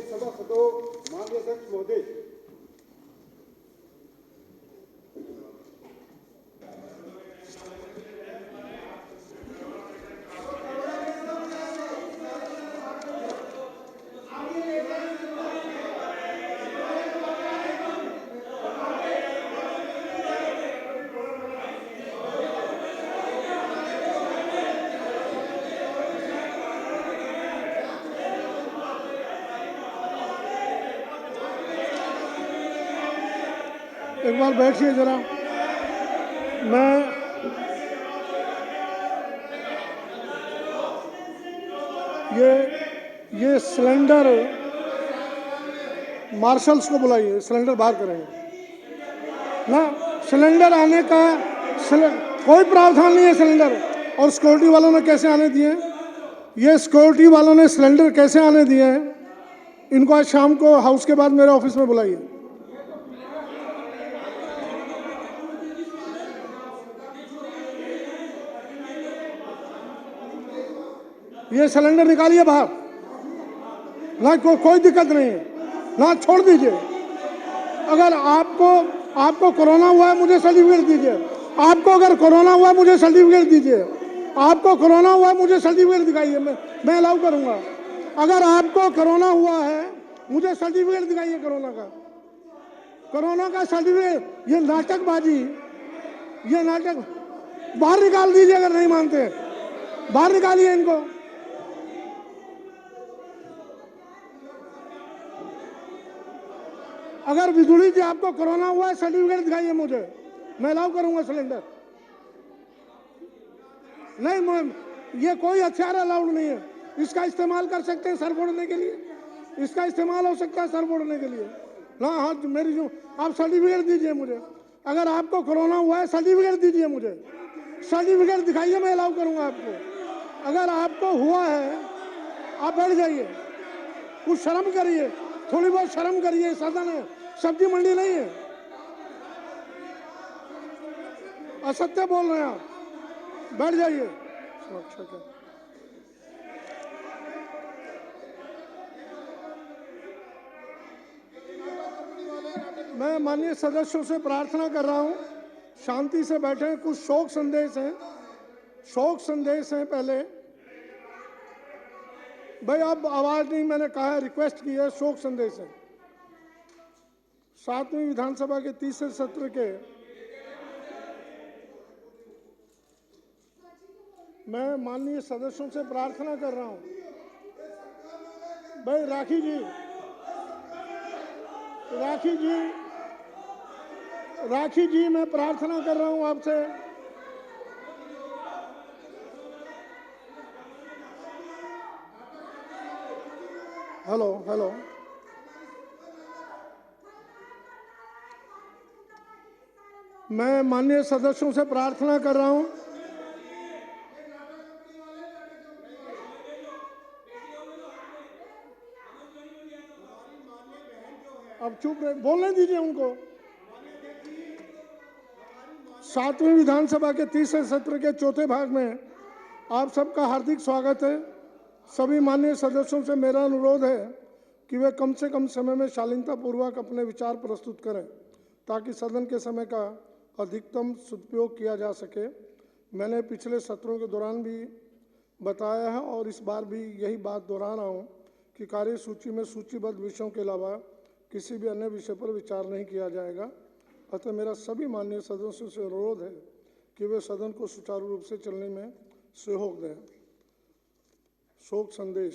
सभासदों, माननीय अध्यक्ष महोदय, एक बार बैठिए जरा। मैं ये सिलेंडर मार्शल्स को बुलाइए, सिलेंडर बाहर करेंगे ना। सिलेंडर आने का कोई प्रावधान नहीं है सिलेंडर। और सिक्योरिटी वालों ने कैसे आने दिए? ये सिक्योरिटी वालों ने सिलेंडर कैसे आने दिए हैं? इनको आज शाम को हाउस के बाद मेरे ऑफिस में बुलाइए। ये सिलेंडर निकालिए बाहर ना। कोई दिक्कत नहीं है ना, छोड़ दीजिए। अगर आपको कोरोना हुआ है मुझे सर्टिफिकेट दीजिए। आपको अगर कोरोना हुआ है मुझे सर्टिफिकेट दीजिए। आपको कोरोना हुआ है मुझे सर्टिफिकेट दिखाइए, मैं अलाउ करूंगा। अगर आपको कोरोना हुआ है मुझे सर्टिफिकेट दिखाइए कोरोना का सर्टिफिकेट। ये नाटकबाजी, ये नाटक बाहर निकाल दीजिए। अगर नहीं मानते बाहर निकालिए इनको। अगर बिजुली जी आपको कोरोना हुआ है सर्टिफिकेट दिखाइए मुझे, मैं अलाउ करूंगा सिलेंडर। नहीं, ये कोई हथियार अलाउड नहीं है। इसका इस्तेमाल कर सकते हैं सर फोड़ने के लिए, इसका इस्तेमाल हो सकता है सर फोड़ने के लिए ना। हाँ, मेरी जो आप सर्टिफिकेट दीजिए मुझे। अगर आपको कोरोना हुआ है सर्टिफिकेट दीजिए मुझे, सर्टिफिकेट दिखाइए, मैं अलाउ करूंगा आपको। अगर आपको हुआ है आप बैठ जाइए, कुछ शर्म करिए, थोड़ी बहुत शर्म करिए। सदन है, सब्जी मंडी नहीं है। असत्य बोल रहे हैं आप, बैठ जाइए। मैं माननीय सदस्यों से प्रार्थना कर रहा हूं, शांति से बैठें। कुछ शोक संदेश हैं पहले। भाई अब आवाज नहीं, मैंने कहा है, रिक्वेस्ट की है, शोक संदेश है। 7वीं विधानसभा के तीसरे सत्र के मैं माननीय सदस्यों से प्रार्थना कर रहा हूं। भाई राखी जी, मैं प्रार्थना कर रहा हूं आपसे। हेलो। मैं माननीय सदस्यों से प्रार्थना कर रहा हूं। अब चुप रहे, बोलने दीजिए उनको। 7वीं विधानसभा के तीसरे सत्र के चौथे भाग में आप सबका हार्दिक स्वागत है। सभी माननीय सदस्यों से मेरा अनुरोध है कि वे कम से कम समय में शालीनता पूर्वक अपने विचार प्रस्तुत करें, ताकि सदन के समय का अधिकतम सदुपयोग किया जा सके। मैंने पिछले सत्रों के दौरान भी बताया है और इस बार भी यही बात दोहरा रहा हूँ कि कार्यसूची में सूचीबद्ध विषयों के अलावा किसी भी अन्य विषय पर विचार नहीं किया जाएगा। अतः मेरा सभी माननीय सदस्यों से अनुरोध है कि वे सदन को सुचारू रूप से चलने में सहयोग दें। शोक संदेश।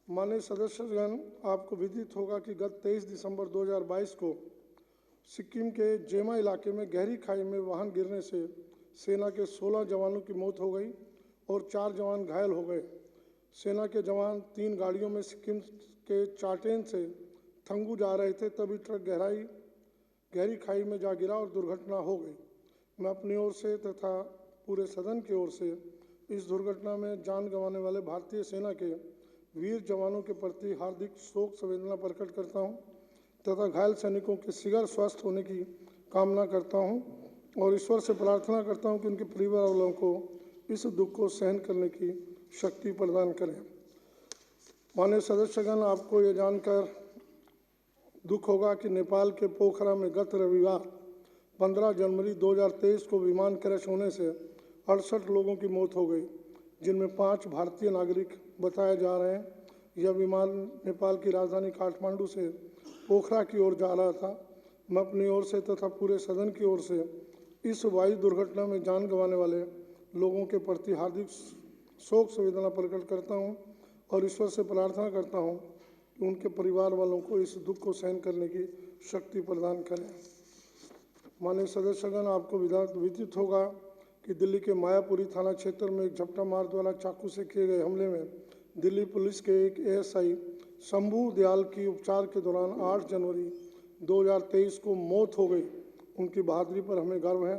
माननीय सदस्यगण, आपको विदित होगा कि गत 23 दिसंबर 2022 को सिक्किम के जेमा इलाके में गहरी खाई में वाहन गिरने से सेना के 16 जवानों की मौत हो गई और 4 जवान घायल हो गए। सेना के जवान 3 गाड़ियों में सिक्किम के चाटेन से थंगू जा रहे थे, तभी ट्रक गहरी खाई में जा गिरा और दुर्घटना हो गई। मैं अपनी ओर से तथा पूरे सदन की ओर से इस दुर्घटना में जान गंवाने वाले भारतीय सेना के वीर जवानों के प्रति हार्दिक शोक संवेदना प्रकट करता हूं तथा घायल सैनिकों के शीघ्र स्वस्थ होने की कामना करता हूं और ईश्वर से प्रार्थना करता हूं कि उनके परिवार वालों को इस दुख को सहन करने की शक्ति प्रदान करें। माननीय सदस्यगण, आपको ये जानकर दुख होगा कि नेपाल के पोखरा में गत रविवार 15 जनवरी 2023 को विमान क्रैश होने से 68 लोगों की मौत हो गई, जिनमें 5 भारतीय नागरिक बताए जा रहे हैं। यह विमान नेपाल की राजधानी काठमांडू से पोखरा की ओर जा रहा था। मैं अपनी ओर से तथा पूरे सदन की ओर से इस वायु दुर्घटना में जान गंवाने वाले लोगों के प्रति हार्दिक शोक संवेदना प्रकट करता हूं और ईश्वर से प्रार्थना करता हूं कि उनके परिवार वालों को इस दुख को सहन करने की शक्ति प्रदान करें। माननीय सदस्यगण, आपको विदित होगा कि दिल्ली के मायापुरी थाना क्षेत्र में एक झपटा मार द्वारा चाकू से किए गए हमले में दिल्ली पुलिस के एक एएसआई शंभू दयाल की उपचार के दौरान 8 जनवरी 2023 को मौत हो गई। उनकी बहादुरी पर हमें गर्व है।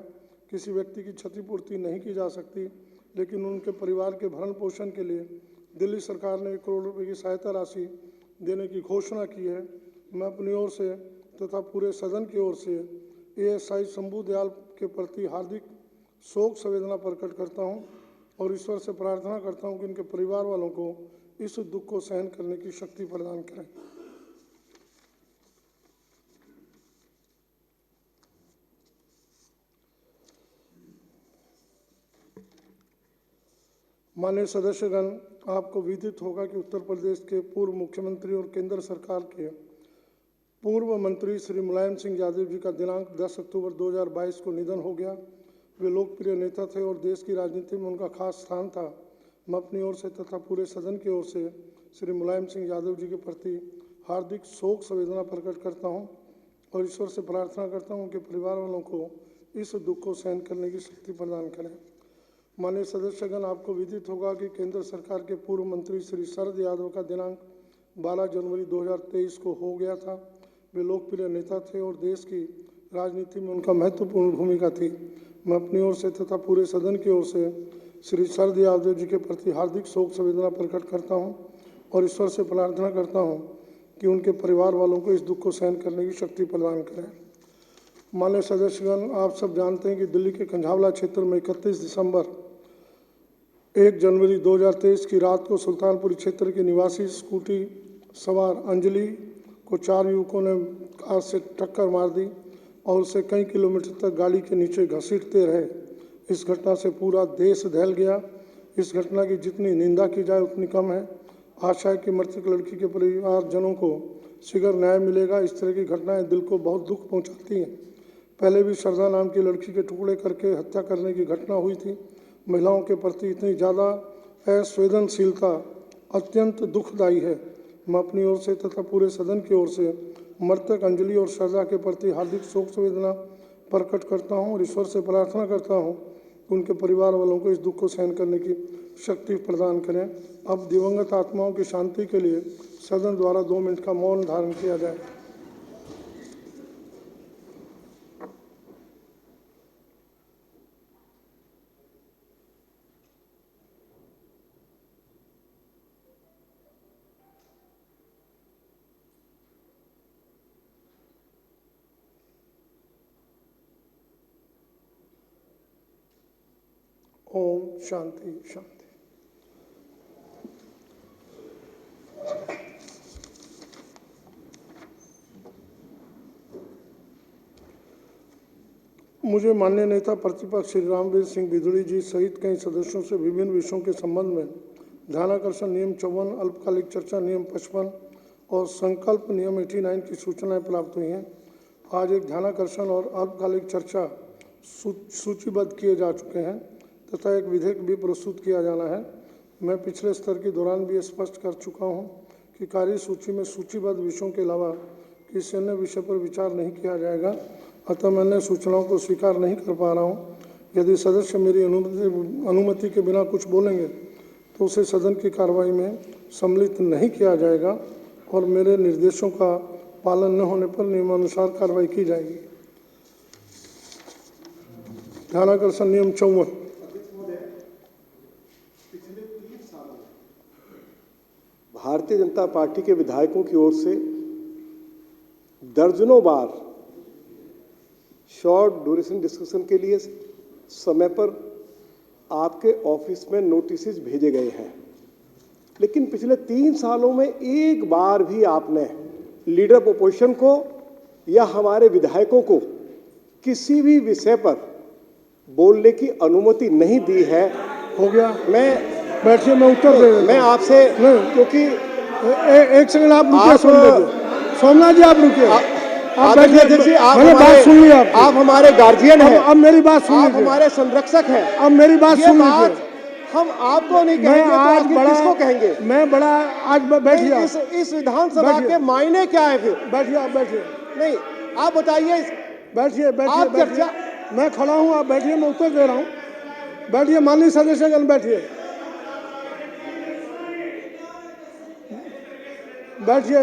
किसी व्यक्ति की क्षतिपूर्ति नहीं की जा सकती, लेकिन उनके परिवार के भरण पोषण के लिए दिल्ली सरकार ने 1 करोड़ रुपये की सहायता राशि देने की घोषणा की है। मैं अपनी ओर से तथा पूरे सदन की ओर से एएसआई शंभू दयाल के प्रति हार्दिक शोक संवेदना प्रकट करता हूं और ईश्वर से प्रार्थना करता हूं कि उनके परिवार वालों को इस दुख को सहन करने की शक्ति प्रदान करें। माननीय सदस्यगण, आपको विदित होगा कि उत्तर प्रदेश के पूर्व मुख्यमंत्री और केंद्र सरकार के पूर्व मंत्री श्री मुलायम सिंह यादव जी का दिनांक 10 अक्टूबर 2022 को निधन हो गया। वे लोकप्रिय नेता थे और देश की राजनीति में उनका खास स्थान था। मैं अपनी ओर से तथा पूरे सदन की ओर से श्री मुलायम सिंह यादव जी के प्रति हार्दिक शोक संवेदना प्रकट करता हूं और ईश्वर से प्रार्थना करता हूं कि परिवार वालों को इस दुख को सहन करने की शक्ति प्रदान करें। माननीय सदस्यगण, आपको विदित होगा कि केंद्र सरकार के पूर्व मंत्री श्री शरद यादव का दिनांक 12 जनवरी 2023 को हो गया था। वे लोकप्रिय नेता थे और देश की राजनीति में उनका महत्वपूर्ण भूमिका थी। मैं अपनी ओर से तथा पूरे सदन की ओर से श्री शरद यादव जी के प्रति हार्दिक शोक संवेदना प्रकट करता हूं और ईश्वर से प्रार्थना करता हूं कि उनके परिवार वालों को इस दुख को सहन करने की शक्ति प्रदान करें। माननीय सदस्यगण, आप सब जानते हैं कि दिल्ली के कंझावला क्षेत्र में 31 दिसंबर 1 जनवरी 2023 की रात को सुल्तानपुरी क्षेत्र के निवासी स्कूटी सवार अंजलि को 4 युवकों ने कार से टक्कर मार दी और उसे कई किलोमीटर तक गाड़ी के नीचे घसीटते रहे। इस घटना से पूरा देश दहल गया। इस घटना की जितनी निंदा की जाए उतनी कम है। आशा है कि मृतक लड़की के परिवारजनों को शीघ्र न्याय मिलेगा। इस तरह की घटनाएं दिल को बहुत दुख पहुंचाती हैं। पहले भी श्रद्धा नाम की लड़की के टुकड़े करके हत्या करने की घटना हुई थी। महिलाओं के प्रति इतनी ज़्यादा असंवेदनशीलता अत्यंत दुखदायी है। मैं अपनी ओर से तथा पूरे सदन की ओर से मृतक अंजलि और श्रद्धा के प्रति हार्दिक शोक संवेदना प्रकट करता हूं और ईश्वर से प्रार्थना करता हूं कि उनके परिवार वालों को इस दुख को सहन करने की शक्ति प्रदान करें। अब दिवंगत आत्माओं की शांति के लिए सदन द्वारा 2 मिनट का मौन धारण किया जाए। ओम शांति शांति। मुझे माननीय नेता प्रतिपक्ष श्री रामवीर सिंह बिधुड़ी जी सहित कई सदस्यों से विभिन्न विषयों के संबंध में ध्यानाकर्षण नियम 54, अल्पकालिक चर्चा नियम 55 और संकल्प नियम 89 की सूचनाएं प्राप्त हुई हैं। आज एक ध्यानाकर्षण और अल्पकालिक चर्चा सूचीबद्ध किए जा चुके हैं तथा एक विधेयक भी प्रस्तुत किया जाना है। मैं पिछले स्तर के दौरान भी स्पष्ट कर चुका हूं कि कार्य सूची में सूचीबद्ध विषयों के अलावा किसी अन्य विषय पर विचार नहीं किया जाएगा। अतः मैं अन्य सूचनाओं को स्वीकार नहीं कर पा रहा हूं। यदि सदस्य मेरी अनुमति के बिना कुछ बोलेंगे तो उसे सदन की कार्रवाई में सम्मिलित नहीं किया जाएगा और मेरे निर्देशों का पालन न होने पर नियमानुसार कार्रवाई की जाएगी। ध्यानाकर्षण नियम 54। भारतीय जनता पार्टी के विधायकों की ओर से दर्जनों बार शॉर्ट ड्यूरेशन डिस्कशन के लिए समय पर आपके ऑफिस में नोटिस भेजे गए हैं। लेकिन पिछले 3 सालों में एक बार भी आपने लीडर ऑफ ओपोजिशन को या हमारे विधायकों को किसी भी विषय पर बोलने की अनुमति नहीं दी है। हो गया, मैं बैठिए, मैं उत्तर दे देता मैं हूं। आपसे नहीं, क्योंकि एक सेकंड आप रुकिए, सोमनाथ जी आप रुकिए, आप बैठिए, अध्यक्ष जी, मैंने बात सुन ली आपकी। आप हमारे गार्जियन हैं, अब मेरी बात सुन आप लीजिए, हमारे संरक्षक हैं। अब मेरी बात ये सुन बात लीजिए। हम आपको नहीं मैं कहेंगे तो आज आखिर बड़ा, किसको कहेंगे? मैं बड़ा आज बैठिए, नहीं, इस विधानसभा बैठिए। के मायने क्या है फिर? बैठिए, आप बैठिए, नहीं, आप बताइए। बैठिए, बैठिए, आप बैठिए, मैं खड़ा हूं, आप बैठिए, मैं उत्तर दे रहा हूं। बैठिए, माननीय सदस्यगण, बैठिए, बैठिए।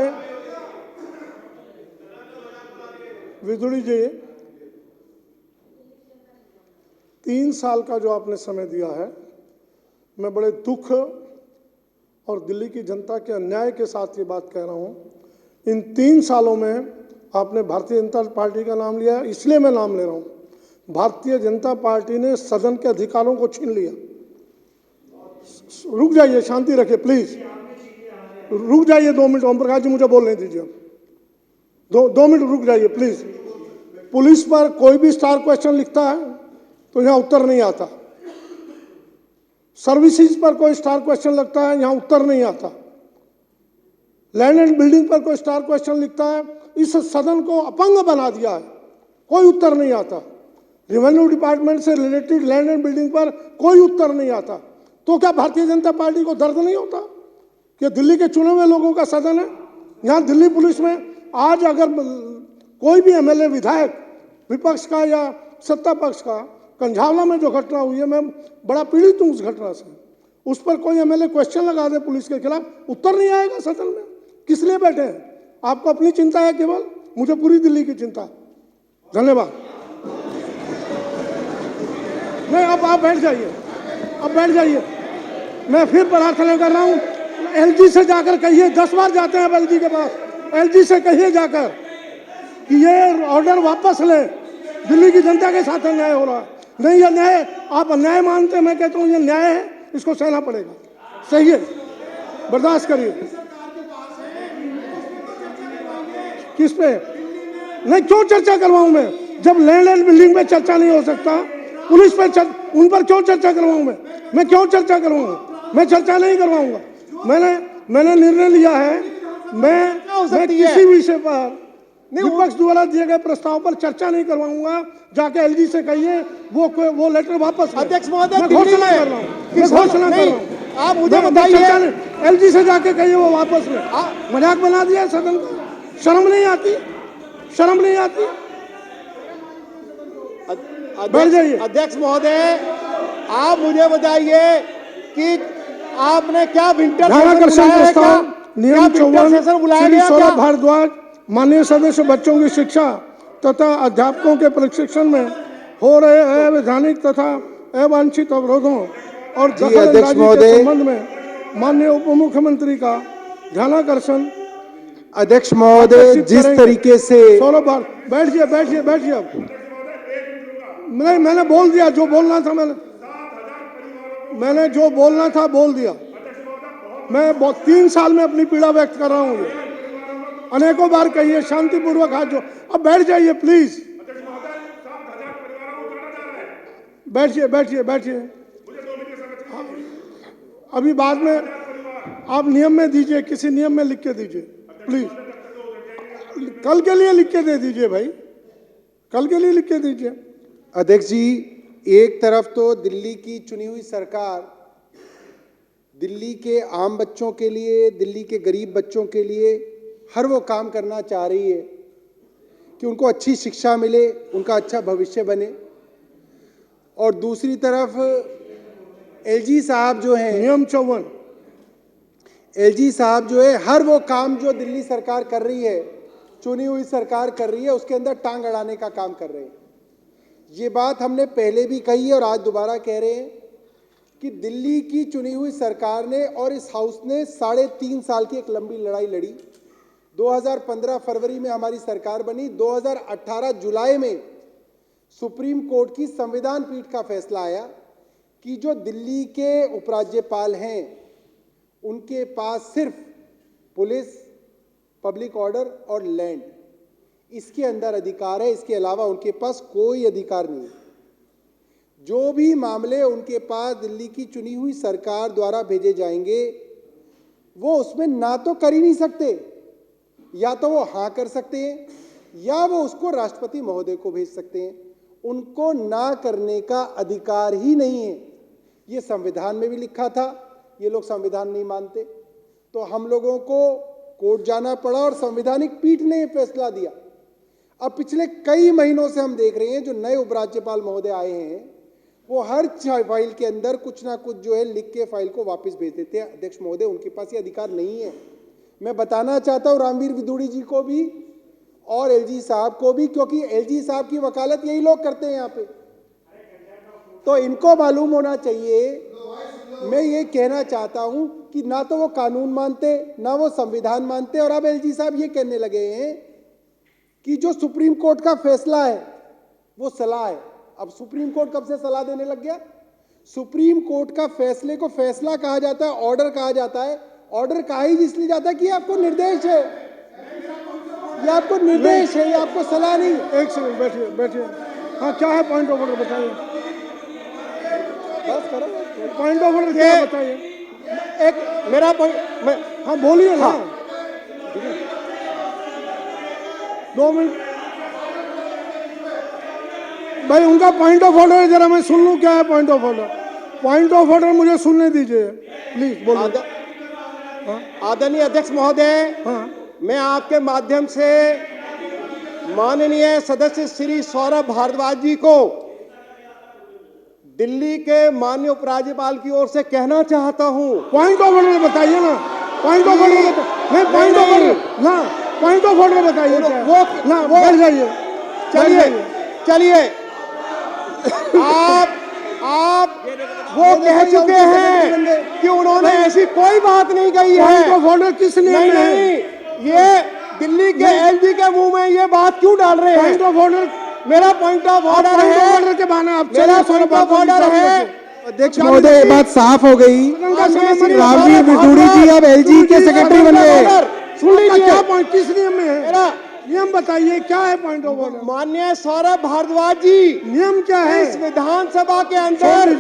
विदुड़ी जी, 3 साल का जो आपने समय दिया है, मैं बड़े दुख और दिल्ली की जनता के अन्याय के साथ ये बात कह रहा हूं। इन 3 सालों में आपने भारतीय जनता पार्टी का नाम लिया, इसलिए मैं नाम ले रहा हूं। भारतीय जनता पार्टी ने सदन के अधिकारों को छीन लिया। रुक जाइए, शांति रखिए प्लीज, रुक जाइए 2 मिनट। ओम प्रकाश जी मुझे बोलने दीजिए, 2 मिनट रुक जाइए प्लीज। पुलिस पर कोई भी स्टार क्वेश्चन लिखता है तो यहां उत्तर नहीं आता। सर्विसेज पर कोई स्टार क्वेश्चन लगता है, यहां उत्तर नहीं आता। लैंड एंड बिल्डिंग पर कोई स्टार क्वेश्चन लिखता है, इस सदन को अपंग बना दिया है, कोई उत्तर नहीं आता। रेवेन्यू डिपार्टमेंट से रिलेटेड लैंड एंड बिल्डिंग पर कोई उत्तर नहीं आता। तो क्या भारतीय जनता पार्टी को दर्द नहीं होता कि दिल्ली के चुने हुए लोगों का सदन है? यहां दिल्ली पुलिस में आज अगर कोई भी एमएलए, विधायक, विपक्ष का या सत्ता पक्ष का, कंझावला में जो घटना हुई है, मैं बड़ा पीड़ित हूं उस घटना से। उस पर कोई एमएलए क्वेश्चन लगा दे पुलिस के खिलाफ, उत्तर नहीं आएगा सदन में। किस लिए बैठे हैं? आपको अपनी चिंता है केवल, मुझे पूरी दिल्ली की चिंता। धन्यवाद। नहीं, अब आप बैठ जाइए, अब बैठ जाइए। मैं फिर प्रार्थना कर रहा हूं, एलजी से जाकर कहिए, 10 बार जाते हैं एलजी के पास, एलजी से कहिए जाकर कि ये ऑर्डर वापस ले, दिल्ली की जनता के साथ अन्याय हो रहा है। नहीं, ये न्याय, आप अन्याय मानते हैं, मैं कहता हूं ये न्याय है, इसको सहना पड़ेगा। सही है, बर्दाश्त करिए। किस पे? नहीं, क्यों चर्चा करवाऊं मैं? जब लैंड एंड बिल्डिंग पे चर्चा नहीं हो सकता, पुलिस पे उन पर क्यों चर्चा करवाऊं मैं क्यों चर्चा करवाऊंगा? मैं चर्चा नहीं करवाऊंगा। मैंने निर्णय लिया है, मैं किसी विषय पर विपक्ष द्वारा दिए गए प्रस्ताव पर चर्चा नहीं करवाऊंगा। जाके एलजी से कहिए वो लेटर वापस। अध्यक्ष महोदय, मैं घोषणा कर रहा हूँ, मैं घोषणा कर रहा हूँ। आप मुझे बताइए, एलजी से जाके कहिए वो वापस ले। मजाक बना दिया सदन का, शर्म नहीं आती? शर्म नहीं आती? बैठ जाइए। अध्यक्ष महोदय, आप मुझे बताइए कि आपने क्या विंटर ध्यानाकर्षण प्रस्ताव नियम 54 बुलाया श्री गया? सौरभ भारद्वाज, माननीय सदस्य, बच्चों की शिक्षा तथा अध्यापकों के प्रशिक्षण में हो रहे अवैधानिक तथा अवांछित अवरोधों और दखलअंदाजी के संबंध में माननीय उप मुख्यमंत्री का ध्यानाकर्षण। अध्यक्ष महोदय, जिस तरीके से सौरभ, बैठिए बैठिए बैठिए। अब नहीं, मैंने बोल दिया जो बोलना था, मैंने जो बोलना था बोल दिया। मैं 3 साल में अपनी पीड़ा व्यक्त कर रहा हूँ, अनेकों बार कहिए, शांतिपूर्वक हाथ जो। अब बैठ जाइए प्लीज, बैठिए बैठिए बैठिए। अभी बाद में आप नियम में दीजिए, किसी नियम में लिख के दीजिए प्लीज। कल के लिए लिख के दे दीजिए भाई, कल के लिए लिख के दीजिए। अध्यक्ष जी, एक तरफ तो दिल्ली की चुनी हुई सरकार दिल्ली के आम बच्चों के लिए, दिल्ली के गरीब बच्चों के लिए हर वो काम करना चाह रही है कि उनको अच्छी शिक्षा मिले, उनका अच्छा भविष्य बने, और दूसरी तरफ एलजी साहब जो हैं, नियम 54, एलजी साहब जो है, हर वो काम जो दिल्ली सरकार कर रही है, चुनी हुई सरकार कर रही है, उसके अंदर टांग अड़ाने का काम कर रहे हैं। ये बात हमने पहले भी कही है और आज दोबारा कह रहे हैं कि दिल्ली की चुनी हुई सरकार ने और इस हाउस ने 3.5 साल की एक लंबी लड़ाई लड़ी। 2015 फरवरी में हमारी सरकार बनी, 2018 जुलाई में सुप्रीम कोर्ट की संविधान पीठ का फैसला आया कि जो दिल्ली के उपराज्यपाल हैं उनके पास सिर्फ पुलिस, पब्लिक ऑर्डर और लैंड, इसके अंदर अधिकार है। इसके अलावा उनके पास कोई अधिकार नहीं। जो भी मामले उनके पास दिल्ली की चुनी हुई सरकार द्वारा भेजे जाएंगे, वो उसमें ना तो कर ही नहीं सकते, या तो वो हाँ कर सकते हैं, या वो उसको राष्ट्रपति महोदय को भेज सकते हैं। उनको ना करने का अधिकार ही नहीं है। ये संविधान में भी लिखा था। ये लोग संविधान नहीं मानते, तो हम लोगों को कोर्ट जाना पड़ा और संवैधानिक पीठ ने यह फैसला दिया। अब पिछले कई महीनों से हम देख रहे हैं, जो नए उपराज्यपाल महोदय आए हैं, वो हर फाइल के अंदर कुछ ना कुछ जो है लिख के फाइल को वापस भेज देते हैं। अध्यक्ष महोदय, उनके पास ये अधिकार नहीं है। मैं बताना चाहता हूं रामवीर विदुड़ी जी को भी और एलजी साहब को भी, क्योंकि एलजी साहब की वकालत यही लोग करते हैं यहाँ पे, तो इनको मालूम होना चाहिए। मैं ये कहना चाहता हूं कि ना तो वो कानून मानते, ना वो संविधान मानते, और अब एलजी साहब ये कहने लगे हैं कि जो सुप्रीम कोर्ट का फैसला है वो सलाह है। अब सुप्रीम कोर्ट कब से सलाह देने लग गया? सुप्रीम कोर्ट का फैसले को फैसला कहा जाता है, ऑर्डर कहा जाता है। ऑर्डर कहा ही इसलिए जाता है कि आपको निर्देश है, ये आपको निर्देश है, ये आपको सलाह नहीं। एक सेकंड बैठिए बैठिए। हाँ, क्या है पॉइंट ऑफ ऑर्डर बताइए। बस करो, पॉइंट ऑफ ऑर्डर क्या बताइए। एक मेरा पॉइंट, हाँ बोलिए ना। 2 मिनट भाई, उनका पॉइंट ऑफ ऑर्डर जरा मैं सुन लूं। क्या है point of order? Point of order मुझे सुनने दीजिए प्लीज, बोलिए। आदरणीय अध्यक्ष महोदय, हाँ, मैं आपके माध्यम से माननीय सदस्य श्री सौरभ भारद्वाज जी को दिल्ली के माननीय उपराज्यपाल की ओर से कहना चाहता हूं। पॉइंट ऑफ ऑर्डर बताइए ना। पॉइंट ऑफ ऑर्डर नहीं, पॉइंट ऑफ ऑर्डर ना, पॉइंट ऑफ ऑर्डर बताइए। वो ना, बैठ जाइए। चलिए आप वो कह चुके हैं कि उन्होंने ऐसी कोई बात नहीं कही है। पॉइंट ऑफ ऑर्डर किस नियम में है? नहीं, ये दिल्ली के एलजी के मुंह में ये बात क्यों डाल रहे हैं? पॉइंट ऑफ ऑर्डर, मेरा पॉइंट ऑफ ऑर्डर है, ऑर्डर के बहाने आप मेरा पॉइंट ऑफ ऑर्डर है। अध्यक्ष महोदय, ये बात साफ हो गई। रामवीर विदुड़ी जी अब एलजी के सेक्रेटरी बन गए। सुन लीजिए, क्या पॉइंट किस नियम में है? नियम बताइए, क्या है पॉइंट ऑफ ऑर्डर? माननीय सौरभ भारद्वाज जी, नियम क्या है? इस विधानसभा के अंदर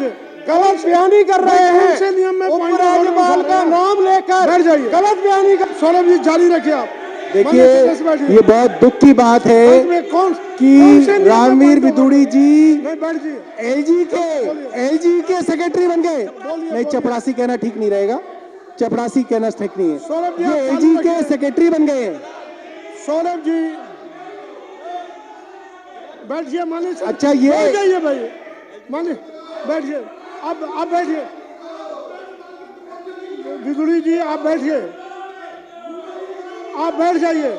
गलत बयानी कर रहे हैं। नियम में उपराज्यपाल का नाम लेकर बैठ जाइए। गलत बयानी कर। सौरभ जी जारी रखिए आप। देखिए, ये बहुत दुख की बात है कि रामवीर विदुड़ी जी एलजी के सेक्रेटरी बन गए। नहीं, चपरासी कहना ठीक नहीं रहेगा, चपरासी कहना ठीक नहीं है। ये एलजी के सेक्रेटरी बन गए। सौरभ जी बैठिए। मानिए, अच्छा, ये बैठ जाइए भाई, मानिए बैठिए। आप बैठिए। विदुड़ी जी आप बैठिए, आप बैठ जाइए।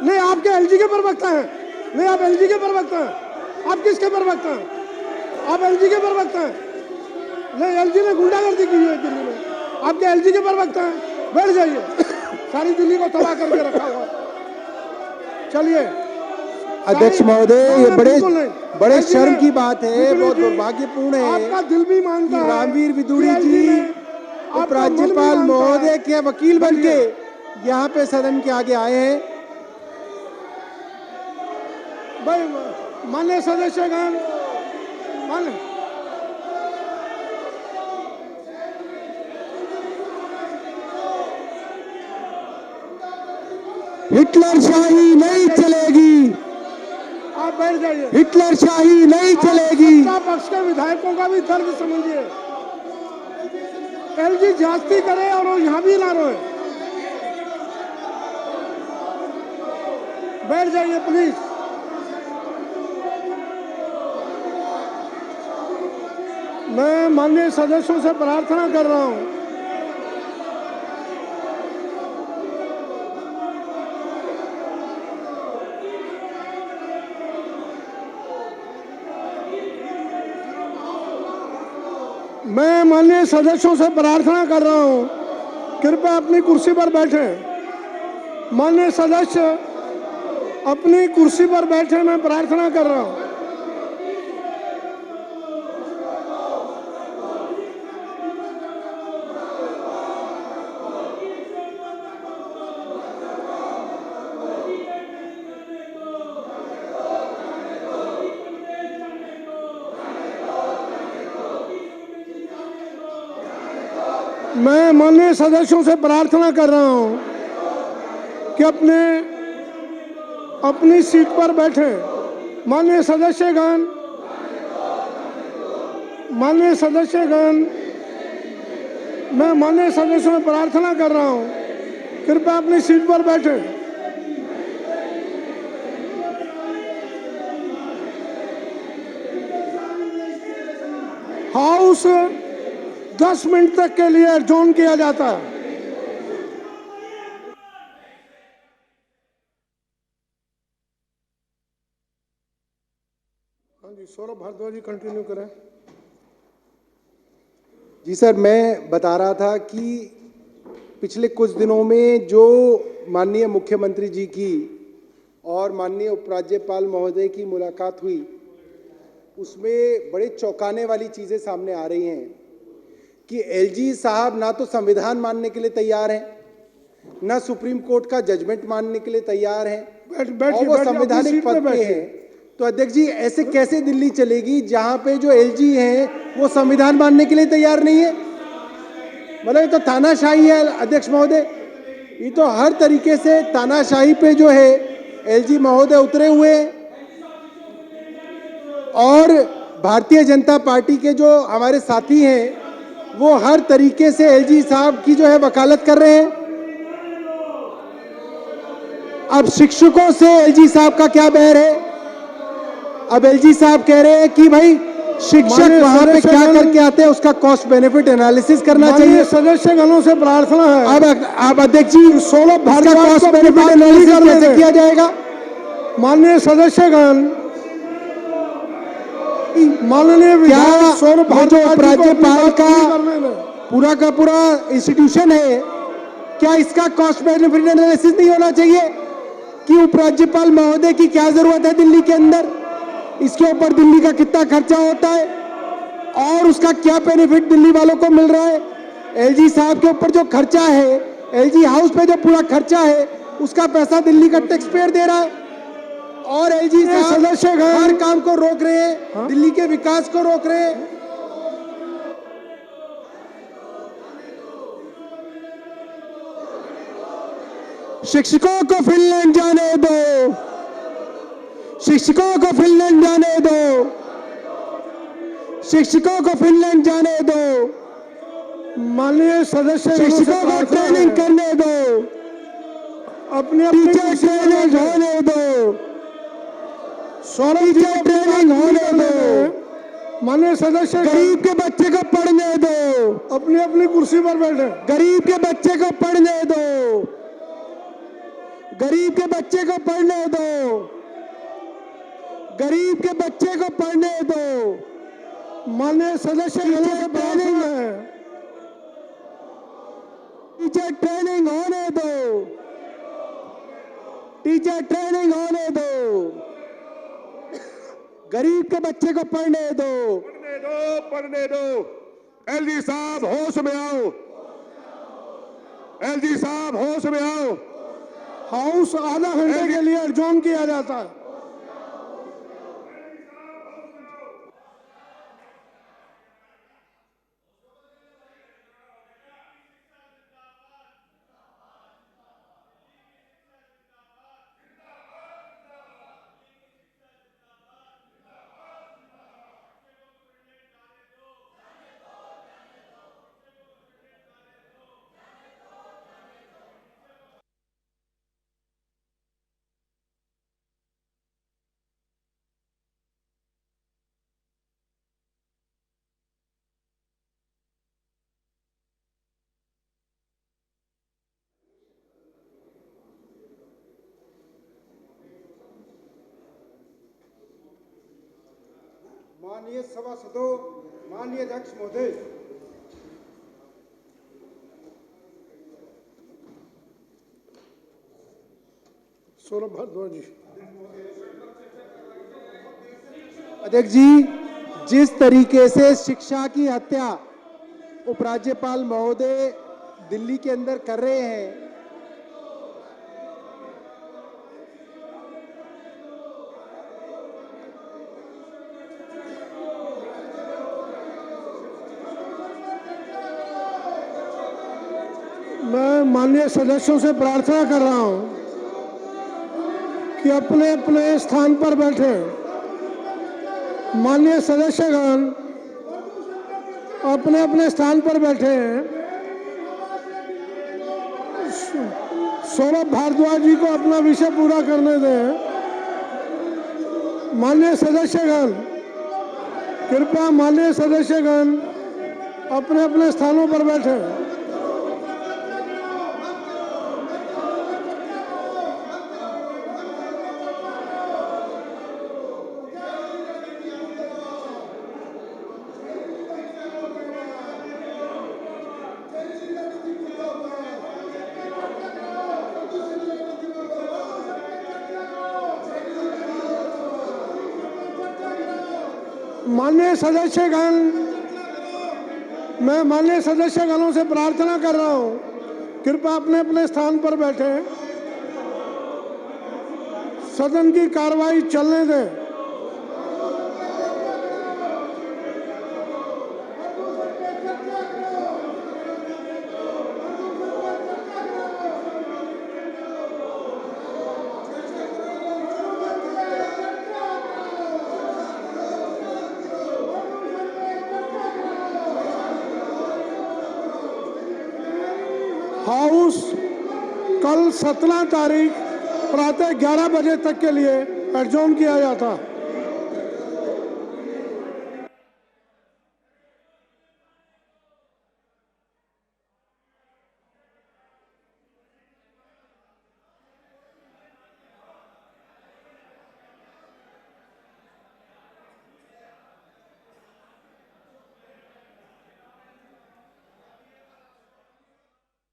नहीं, आपके एलजी के प्रवक्ता हैं। नहीं, आप एलजी के प्रवक्ता हैं। आप किसके प्रवक्ता हैं? आप एलजी के प्रवक्ता हैं। नहीं, एलजी ने गुंडागर्दी की है दिल्ली में, आपके एलजी के प्रवक्ता हैं। बैठ जाइए। सारी दिल्ली को तबाह करके रखा हुआ है। चलिए अध्यक्ष महोदय, ये बड़े शर्म की बात है, बहुत दुर्भाग्यपूर्ण है। आपका दिल भी मानता है रामवीर विदुड़ी जी उपराज्यपाल महोदय के वकील बन के यहाँ पे सदन के आगे आए हैं। भाई, मान्य सदस्यगण, मान्य हिटलर शाही नहीं चलेगी, आप बैठ जाइए। हिटलर शाही नहीं चलेगी। सत्ता पक्ष के विधायकों का भी दर्द समझिए। एलजी जास्ती करे और वो यहाँ भी ना रोए। बैठ जाइए प्लीज। मैं माननीय सदस्यों से प्रार्थना कर रहा हूं, मैं माननीय सदस्यों से प्रार्थना कर रहा हूं, कृपया अपनी कुर्सी पर बैठे। माननीय सदस्य अपनी कुर्सी पर बैठे, मैं प्रार्थना कर रहा हूं। मैं माननीय सदस्यों से प्रार्थना कर रहा हूं कि अपनी सीट पर बैठे। माननीय सदस्यगण, मैं माननीय सदस्यों से प्रार्थना कर रहा हूं, कृपया अपनी सीट पर बैठे। हाउस 10 मिनट तक के लिए एडजॉर्न किया जाता है। हाँ जी, सौरभ भारद्वाज जी कंटिन्यू करें। जी सर, मैं बता रहा था कि पिछले कुछ दिनों में जो माननीय मुख्यमंत्री जी की और माननीय उपराज्यपाल महोदय की मुलाकात हुई, उसमें बड़े चौंकाने वाली चीज़ें सामने आ रही हैं कि एलजी साहब ना तो संविधान मानने के लिए तैयार हैं, ना सुप्रीम कोर्ट का जजमेंट मानने के लिए तैयार हैं, और वो संवैधानिक पद पे हैं। तो अध्यक्ष जी, ऐसे कैसे दिल्ली चलेगी जहां पे जो एलजी हैं वो संविधान मानने के लिए तैयार नहीं है? मतलब ये तो तानाशाही है अध्यक्ष महोदय, ये तो हर तरीके से तानाशाही पे जो है एलजी महोदय उतरे हुए हैं। और भारतीय जनता पार्टी के जो हमारे साथी हैं वो हर तरीके से एलजी साहब की जो है वकालत कर रहे हैं। अब शिक्षकों से एलजी साहब का क्या बैर है? अब एलजी साहब कह रहे हैं कि भाई शिक्षक वहां पे क्या करके आते हैं उसका कॉस्ट बेनिफिट एनालिसिस करना चाहिए। सदस्यगणों से प्रार्थना है। अब अध्यक्ष जी, 16 भारत का कॉस्ट बेनिफिट एनालिसिस कैसे किया जाएगा? माननीय सदस्यगण, माननीय विधायक जो राज्यपाल का पूरा इंस्टीट्यूशन है, क्या इसका कॉस्ट बेनिफिट एनालिसिस नहीं होना चाहिए कि उपराज्यपाल महोदय की क्या जरूरत है दिल्ली के अंदर, इसके ऊपर दिल्ली का कितना खर्चा होता है और उसका क्या बेनिफिट दिल्ली वालों को मिल रहा है? एलजी साहब के ऊपर जो खर्चा है, एलजी हाउस पे जो पूरा खर्चा है, उसका पैसा दिल्ली का टैक्स पेयर दे रहा है, और एलजी साहब हर काम को रोक रहे हैं, दिल्ली के विकास को रोक रहे हैं। शिक्षकों को फिनलैंड जाने दो, शिक्षकों को फिनलैंड जाने दो, शिक्षकों को फिनलैंड जाने दो। माननीय सदस्य, शिक्षकों को ट्रेनिंग करने दो, अपने टीचर ट्रेनिंग होने दो, टीचर ट्रेनिंग होने दो। माननीय सदस्य, गरीब के बच्चे को पढ़ने दो, अपनी अपनी कुर्सी पर बैठे। गरीब के बच्चे को पढ़ने दो, गरीब के बच्चे को पढ़ने दो, गरीब के बच्चे को पढ़ने दो। माननीय सदस्य, ट्रेनिंग है, टीचर ट्रेनिंग होने दो, टीचर ट्रेनिंग होने दो, गरीब के बच्चे को पढ़ने दो, पढ़ने दो। एलजी साहब होश में आओ, एलजी साहब होश में आओ। हाउस आधा घंटे के लिए एडजॉर्न किया जाता है। माननीय सभासदों, माननीय अध्यक्ष महोदय, सौरभ भारद्वाज जी। अध्यक्ष जी, जिस तरीके से शिक्षा की हत्या उपराज्यपाल महोदय दिल्ली के अंदर कर रहे हैं, माननीय सदस्यों से प्रार्थना कर रहा हूं कि अपने अपने स्थान पर बैठे। माननीय सदस्यगण अपने अपने स्थान पर बैठे हैं। सौरभ भारद्वाज जी को अपना विषय पूरा करने दें। माननीय सदस्यगण, कृपया माननीय सदस्यगण अपने अपने स्थानों पर बैठे। माननीय सदस्यगण, मैं माननीय सदस्यगणों से प्रार्थना कर रहा हूं, कृपया अपने अपने स्थान पर बैठे। सदन की कार्रवाई चलने दें। हाउस कल 17 तारीख प्रातः 11 बजे तक के लिए एडजॉर्न किया जाता।